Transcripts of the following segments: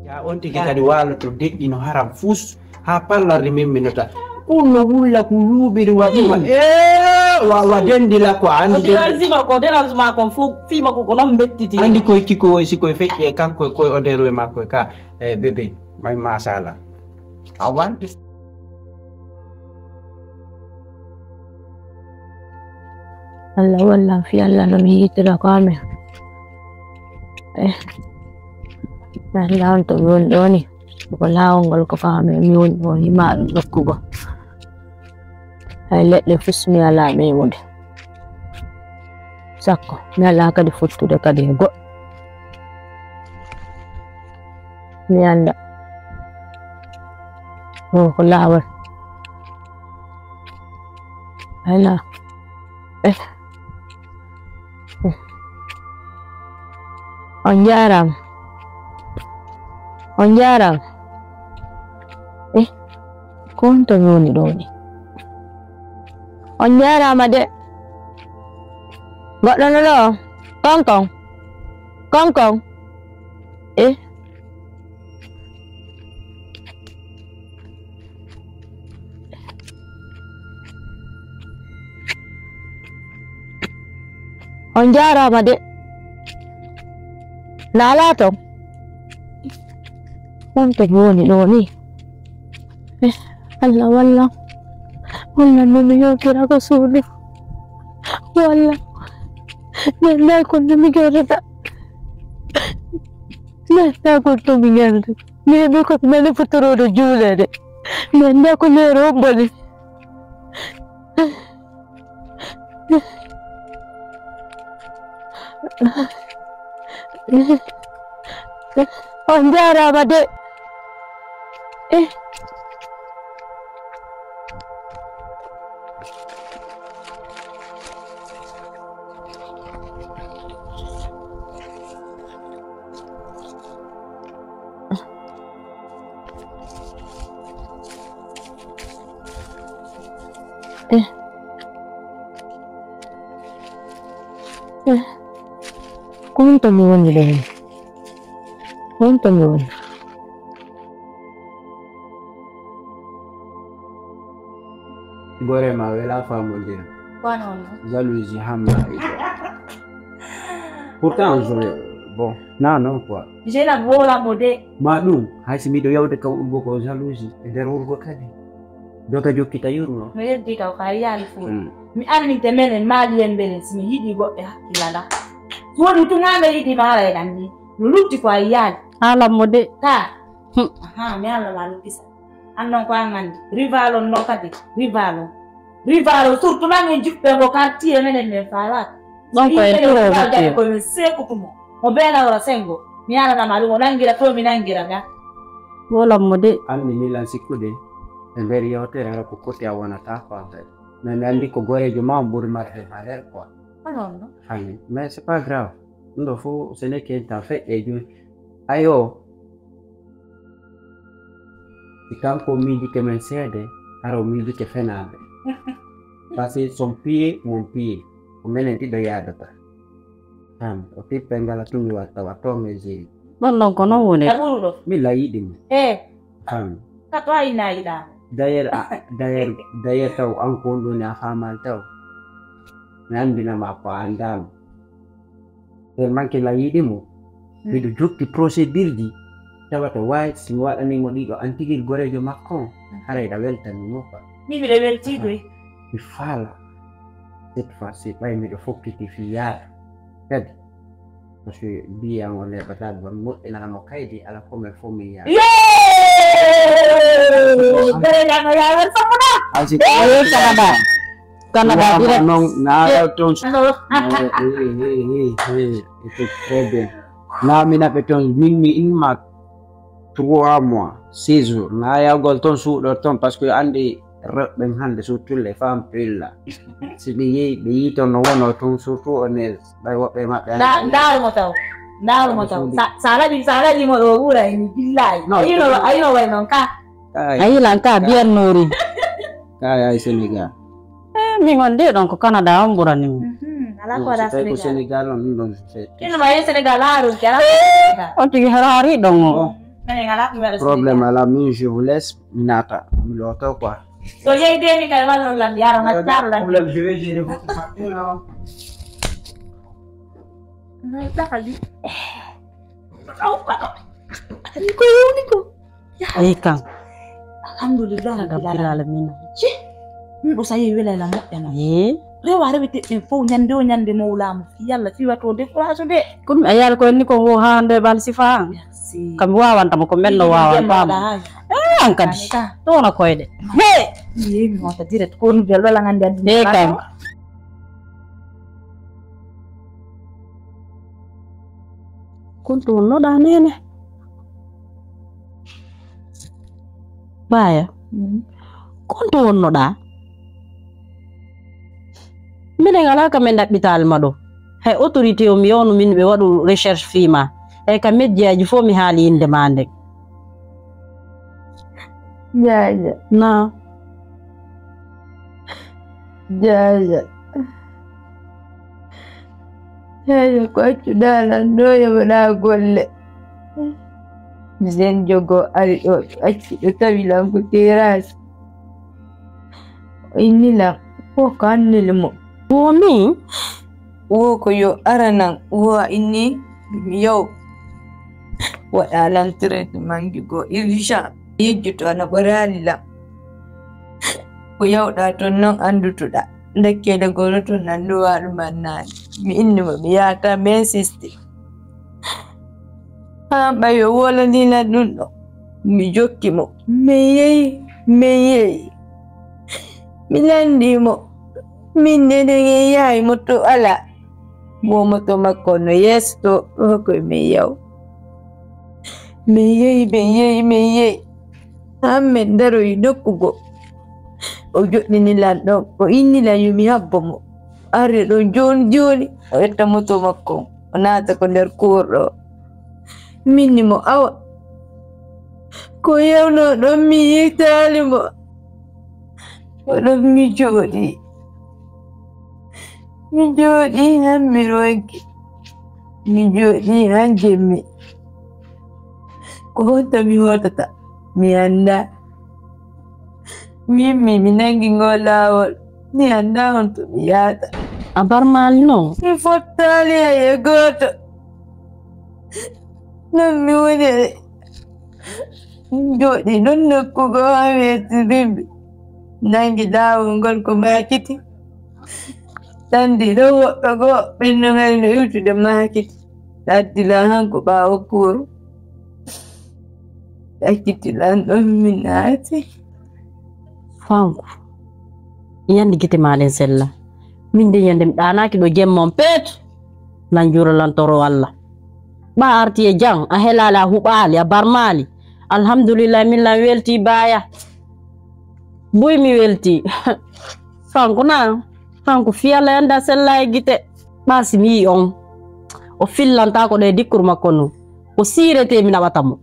Ya on tigi kadi walo to deɗɗino haram fus ha pallare min minota kunno wulla ko yuɓiri waɗuma wawa dendila ko andi sima ko dérangement kon fof fima ko noon bettiti andi koye kikoy sikoye feƴƴi e kanko koye o nder e makko e ka bébé may masala a wandi Allah wallan fi Allah no mi yitira ko amen Allah on to woni ɗo ni ko laawol ngol ko faami mi woni ɗo hima ɗum ɗokkugo hay leɗɗe fus mi ala memude sakko mi ala kadi fottude kadi e goɗɗo mi anda ko laawol hayla on jarama ko on to mi woni ɗo ni on jarama de goɗɗo no ɗo konkon on jarama de lala to on to mi woni ɗo ni Allah wallan no mi yonkira ko suudu wallan nanda konno mi gerata nemi ko mene futoroɗo juulede nanda ko lero hobboni on jarama de Conto mi woni ɗo ni conto mi woni gore ma wela famodira jalousie hamma pourtant bon non quoi j'ai la vola mode ma ɗum haysi miɗo yawde kam ɗum bo ko jalousie e nder wurgo kadi doka jokkita yurno mi heddi kaw ka yaali fu mi arminte menen maaliyen mbelen simi yiɗi goɓɓe hakkillala woni tungaɓe yiɗi maara e ɗanni no lutti ko a yaali haalanmo de ka mi Allah ma lukkisa an noon ko an andi rival on noon kadi rival surtout nange juɓɓe ngo quartier menen men falaka ɗon koye turoɓe komin sekutumo mo beelawra sengo mi yalanama ɗum o nangira to mi nangira ga wolanmo de anmi milan sikkude e nder yewtere ara ko koti a wonata fafere mais mi andi ko gorejo ma ɓuri marde malere quoi non mais c'est pas grave ɗum ɗo fof ce n'est qu'un temps feƴƴe joni ayo si kanko miijike men seede hara o miijike fenaɓe par ce que son pied mon pied ko minen ɗiɗo yadata o tippe ngala tumi watta wattome jeeri ɗon ɗon ko noon woni ɓuruɗo mi layiɗimo ka to a yinayiɗama d'ailleurs taw an ko on ɗoni a famal taw mi andinama ko andano tellement que layiɗimo miɗo jokki procédure ji tawata wawi simi waɗanimo ɗiɗo an tigui gorejo makko on harayɗa weltanimo quoi mi miɗo weltiɗoy mi faala cette fois ci ɓay miɗo fokkiti fi yaara kadi parce que mbiyan o leɓatade bon moƴƴinanamo kaydi ala fomen fof mi yaara Canada direct non na ton très bien na minaɓe toon min mi imma 3 mois 6 jours na yawgol toon suuɗor toon par ce que andi rewɓen hande surtout femme pilla si ɓe yeehi ɓe yii toon no wono toon surtout o neige ɓay woɓɓe maɓɓe ndarumo taw sa laɗimo ɗo ɓuura mi billayi ayino way noon ka ayilan ka biyannori kaya e Sénégal min on de ɗon ko Canada on ɓurani min ala ko waɗa ko Sénégal on ɗum ɗon ino ma ye Sénégal laaru kala on tigi hara hari ɗon o Problème à la main, je vous laisse. Minata, Miloto quoi. So j'ai dit que va la yara na tarla. Problème, je vais gérer votre facture. Niko. Ay Kang, Alhamdulillah rabbil alamin. Ndo sayi wela la moƴƴana Eh, rewa rewete ɓe fof ñande o ñande mawlama fi yalla fi wato décourage de kun mi ayal ko ni ko wo hande bal sifa. merci Kam wawan tam ko menno wawan pam. An kadi. To na koyde. He, yemi wonta direct ko no bel wala ngande andi he Kang. Kuntu no da nene. Baya. Kuntu no da. Mine ngala ka men daɓɓital maɗo hay autorité o mi yonu min ɓe waɗu recherche fima hay ka mediaji fo mi haali inde ma nde Jaja, na jaja. Jaja ko accuɗa lan ɗo yoɓaɗa golle. Mi sen jogo ari ɗo acci ɗo tawi lan ko terrasse. O inni lan ko ko annili mo. womi Wo ko yo aranan wo a inni mi yow. Waɗa lan traitement go urgent. Yejjuto ana ɓorani lan. Ko yawɗa toon noon anndutuɗa. Dakkede goto toon nanduwa ɗum annani. Mi inni mo mi yahata mi insiste. Ha ɓayo wolanila ɗum ɗo. Mi jokki mo. Mi yehi. Mi landi mo. Min nene yahi mo to ala. Momoto makko no yesto ko mi yaw. Mi yehi. Hammen daroyi nokkugo. O joɗɗini lan ɗon o inni lan yumi habbo mo. Arre ɗon joni o etta moto makko o naata ko nder kurɗo. Minni mo awa ko yewno ɗon mi yiitali mo. Oɗon mi jooɗi han mi ronki. Mi jooɗi han jemmi. Ko honta mi hotata mi anda. Mimi mi nangi ngol lawol mi anda honto mi yahata. a barmali no Mi fottali haye goto. Non mi woni jooɗi ɗon nokkugo ha weetirimbi. Nangi laawol ngol ko makiti. Tandi ɗon woɓɓe goo ɓennugal no iwtude makiti. Addila han ko ɓaawo kuuru. Ɗakkitilan ɗon mi naati. fanku yandi gite maɗen sella min de yande mi ɗanaki ɗo jemmon peet lan juro lan toro Allah ɓa arti e jang a helali a huɓali a barmali alhamdulillah min lan welti baya boy mi welti fanku fiyalla yanda sella e gite ɓasi mi yi on o fillanta ko ɗe dikkur makko no o sirete mi naɓatamo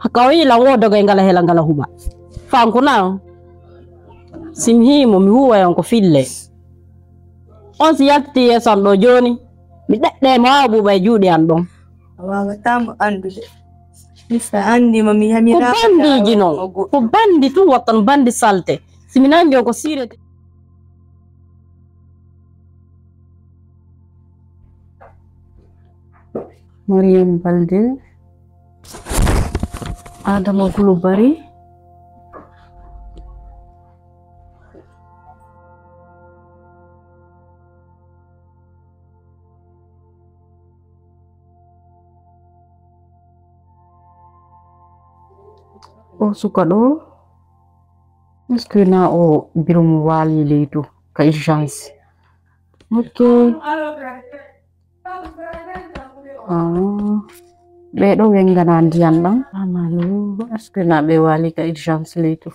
haka o yi lan wodogo e ngala hela ngala huɓa fanku na sim himo mi huwayon ko fille on si yalti yeson ɗo joni mi ɗeɗɗe mo wawa ɓuuɓa e juuɗe an ɗon A wawatamo andude. Mi sa andima mi ko yamirama. bandiji noon ko bandi tun watta no bandi salte simi nangi on ko sirete Mariam Balde Adama Coulibaly o suka ɗo est ce que na o birum wali leydu ka urgence ok ɓe ɗo wengana ndiyan ɗam amalu est ce que na ɓe wali ka urgence leydu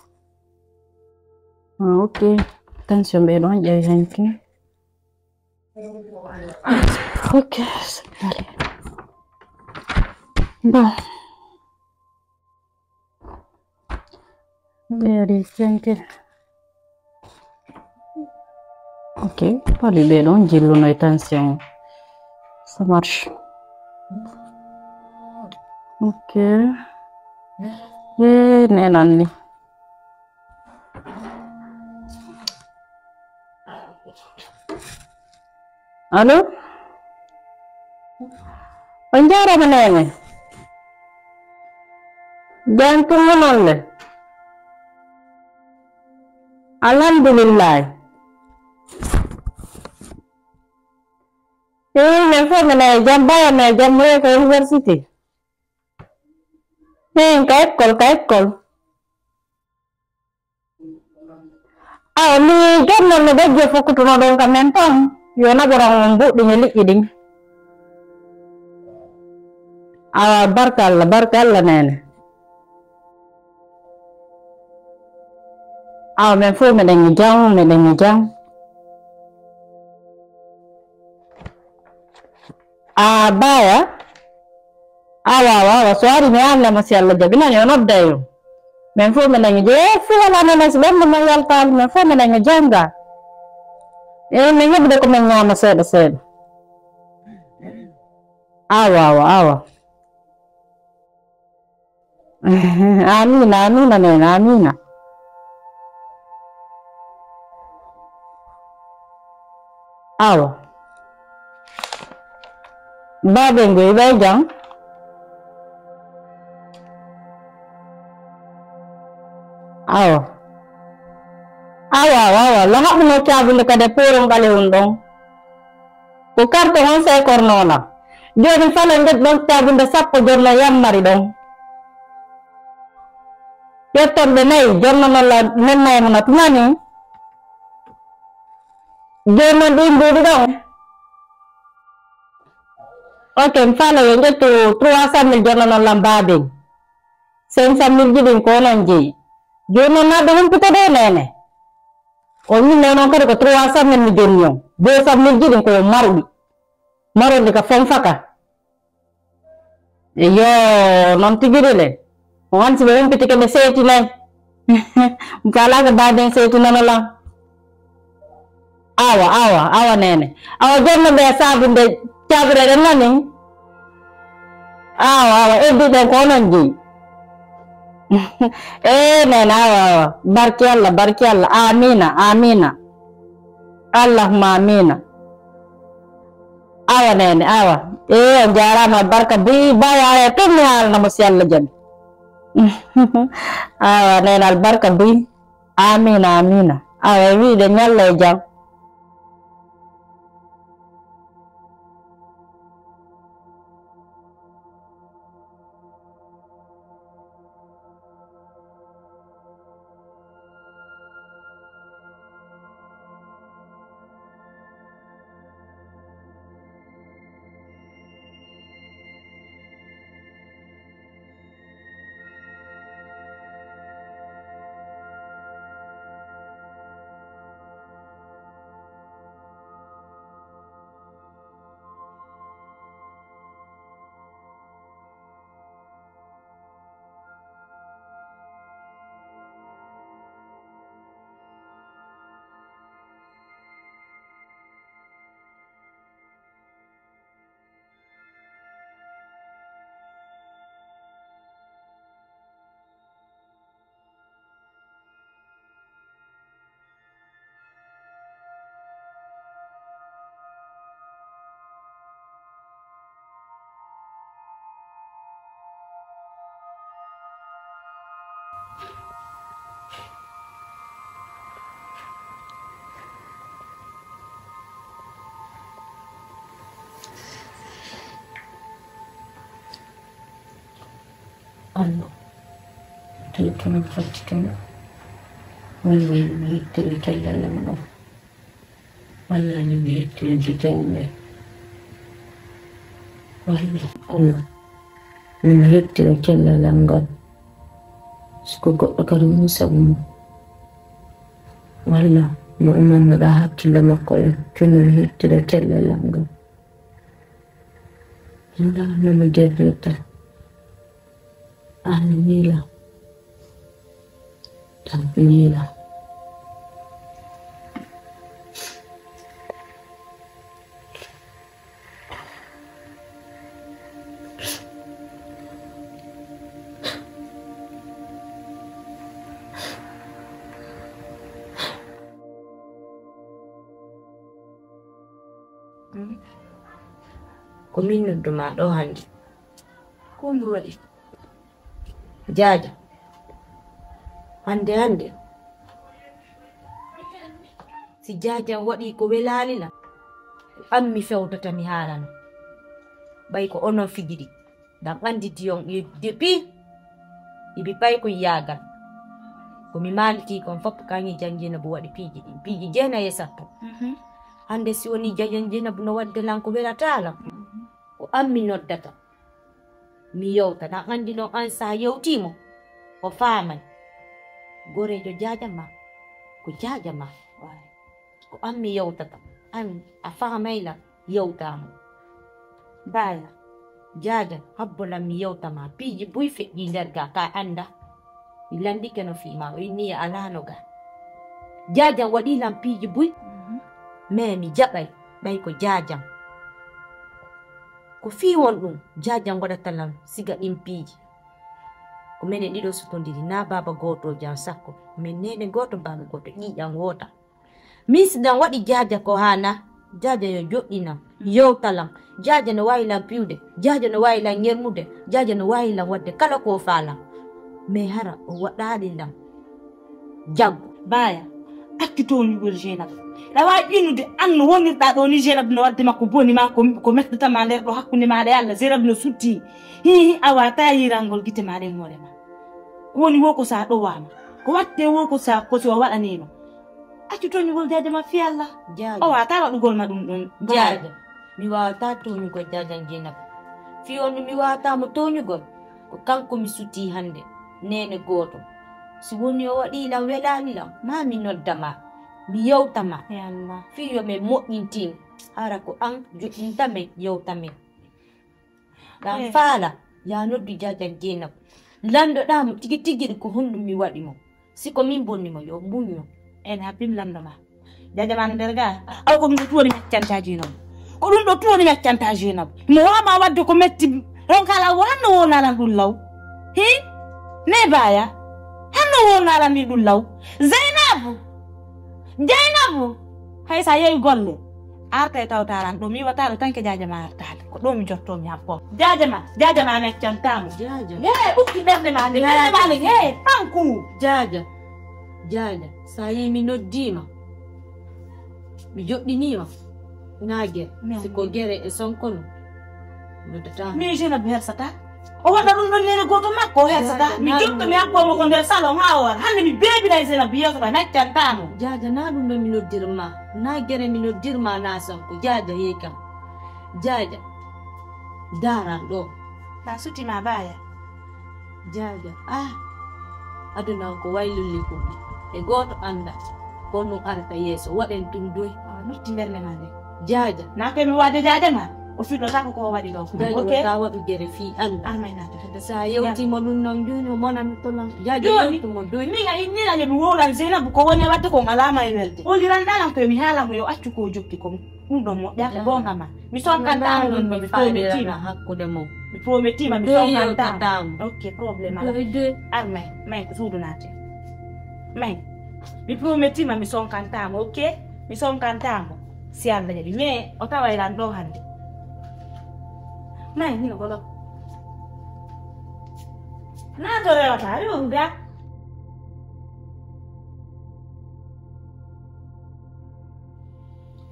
ok tension ɓe ɗon ƴewi henki ok allez bon Very gentle. Ok, pas de bêlon, j'ai l'on attention. Ça marche. Ok. Nenan ni. Halo? Penjara mana yang? Jantung mana? Alhamdulillah. Nelfon mana jam bayar jam mulai ke university. Kait call. Ni jam mana dia fokus tu nodong kamentong. Yona borang lembu dinyelik iding. Barkalla nene. Men får med den jang. Baya. Awa, suari me alla masih alla jabina yono dayo. Men får med den jang. Fela nene sebelum memayal tal. Men får med den jangga. Nenga bude ko mengama seda. Awa. Amina nena, amina. Awa. Babeng gue bajang. Awa. Lahak mo cabul kada purong kali undong. Bukar tuhon sa kornona. Dia di falan det bang cabul da sappo jorna yam maridong. Dia terbenai jorna nala nenai menatmani. Jorna dimbu dong. Oke, fala yang itu truasa mil jorna nala babing. Sensa mil jidin konan ji. Jorna na dohon kita de nene. Oni neno kare ko truasa mil jonyo. Bosa mil jidin ko maru ka fonfaka. Iyo non tigirele. Wan sebelum ketika mesej nai. Kala ke baden seti nala. Awa nene. Awa jorna biasa bunda cabure dan nani. Awa edu dan konon ji. Nene awa. Barki Allah. Amina. Allahumma amina. Awa nene awa. Jarama barka bi baya itu hal nama si Allah jan. Awa nene al barka bi. Amina. Awa wi dan nyalla jang. Allah telah memperhatikan wal terjalan wala ni terjalan Allah ni terjalan langgar sukuk akarum sabun wala mu'min rahat lama qul kunu terjalan langgar Allah nama jadrita Alhamdulillah Alhamdulillah ko min nodduma ɗo hande ko ndu waɗi Jaaja hande si Jaaja waɗi ko welalina an mi fewtata mi haalano ɓay ko onon fijiri ngam andi diyon depuis ibi ɓay ko yaagal komi maliki kon fof kañi janjina bo waɗi piiji 9 e 7 hande si woni janjina bo no wadde lan ko welatalam ko an mi noddata mi yewta na andi no an sa yewtimo o faamay gorejo Jaaja ma ko Jaaja ma ko an mi yewtata an a faamayla yewtama baya Jaaja habbolam mi yewtama piiji buy feƴƴi nder ga ka anda mi landike no fiima o inni alano ga Jaaja waɗilam piiji buy mais mi jaɓay ɓay ko Jaaja ko fi won ɗum Jaaja waɗatalam siga ɗin piiji ko minen ɗiɗo sutodiri na baba goto jam sakko min nene goto baba goto ƴiƴam wota min sidan waɗi Jaaja ko hana Jaaja yo joɗɗinam yewtalam Jaaja no wawilam piwde Jaaja no wawilam ñermude Jaaja no wawilam wadde kala ko faalam mais hara o waɗalilam jaggo baya akkitonyugol Jeynab ɗawa ƴinnude an no wonirɗa ɗo ni Jeynab no wadde makko boni ma ko mettatama nder ɗo hakkunde maɗa e Allah Jeynab no sutti hi a wata yirangol gite maɗa e hoorema ko woni wo ko sa ɗowama ko watte wo ko sa ko so waɗanima accitonyugol Jaaja ma fi Allah o wata waɗugol ma ɗum ɗon Jaaja mi wawata toñugol Jaaja Jeynab fi on mi wawatamo toñugol ko kanko mi sutti hande nene goto si woni o waɗilam welanilam ma mi noddama mi yewtama Allah fi yo min moƴƴintin hara ko an joɗɗintamen yewtamen ɗam faala ya noddu Jaaja Jeynab landoɗamo tigi tigiri ko honɗum mi waɗimo siko min bonnimo yo muñno en habbim landoma Jaaja ma nder ga aw ko ɗum ɗo tuwoni meccanta Jeynab ko ɗum ɗo tuwoni meccanta Jeynab mo wama wadde ko metti on kala wanno wonalan ɗum law hi ne baya hanno wonalan ni ɗum law Jeynabu hay sa yewi golle arta e tawtaran ɗo mi wataɗo tanke Jaaja ma artade ko ɗo mi jottomi hakko Jaaja ma meccantamo Jaaja ɓukki ɓerde ma nde panku Jaaja sa yi mi noddima mi joɗɗinima na gere siko gere e sonkono noddata mi Jeynab hersata o waɗa ɗum ɗon nene goto makko o hersata mi jottumi hakkomo ko nder salon ha o wara hande mi beebinay Jeynab yewtata meccantamo Jaaja na ɗum ɗo mi noddirma na gere mi noddirma na sonko Jaaja yeyi kam Jaaja daran ɗo ta sutima baya Jaaja aduna ko waylulli ko e goto anda ko ɗum arata yeeso waɗen ɗum doy notti mberde ma nde Jaaja na komi wadde Jaaja ma o fiɗɗotako ko waɗi ɗo ta waɗu gere fi anda almaynata sa yewtimo ɗum noon joni o monami tolan Jaaja yewtumo doy min a inninaje mi woran Jeynab ko woni wadde ko alama e welde oliranɗalam koye mi haalamo yo accu ko jokki ko ɗum ɗon moƴƴata gonga ma mi sonkantamo ɗon mi promettima hakkude mum mi promettima mi sonkantamo ok probléme ala doy may ko suudu naate may mi promettima mi sonkantamo ok mi sonkantamo si Allah jaɓi mais o tawaylan ɗo hande may hino ko ɗo na to rewata yo ga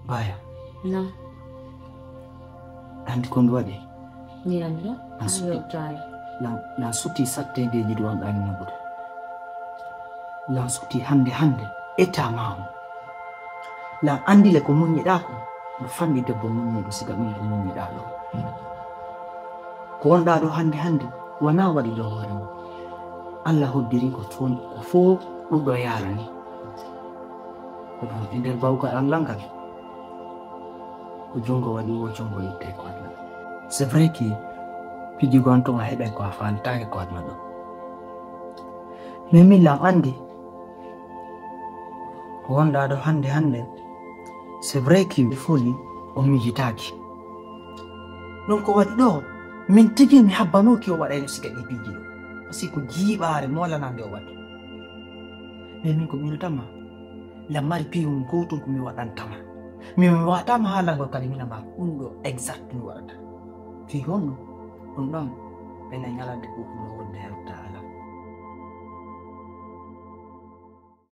baya na andi ko ndu waɗi mi anda yewtayi na suti sattedeji ɗo wanɗani nabude lan suti hande eta mamo lan andile ko muñiɗa ko no fammi debbo muñiɗo siga min ko muñiɗa ɗo ko wonɗa ɗo hande wona waɗi ɗo hoore mum Allah hoddiri ko toon ko fo ɗum ɗo yarani ko ɗum e nder bawgal Allah ngal ko jungo waɗi wo jungo yitte ko Allah c'est vrai que piji gonton a heɓen ko a fantake ko adna ɗo mais min lam andi ko wonɗa ɗo hande c'est vrai que foni o mijitaki non ko waɗi ɗo min tigi mi habbanoki o waɗayno siga ɗi piji ɗo par ce que ko jiiɓare molanande o waɗi mais min ko minotama lam mari piyum gotum ko mi waɗantama min watama haalangol kadi minama ɗum ɗo exact mi waɗata fi hono ɗum ɗon ɓenen ñalande ko ɗum wonde hewta ala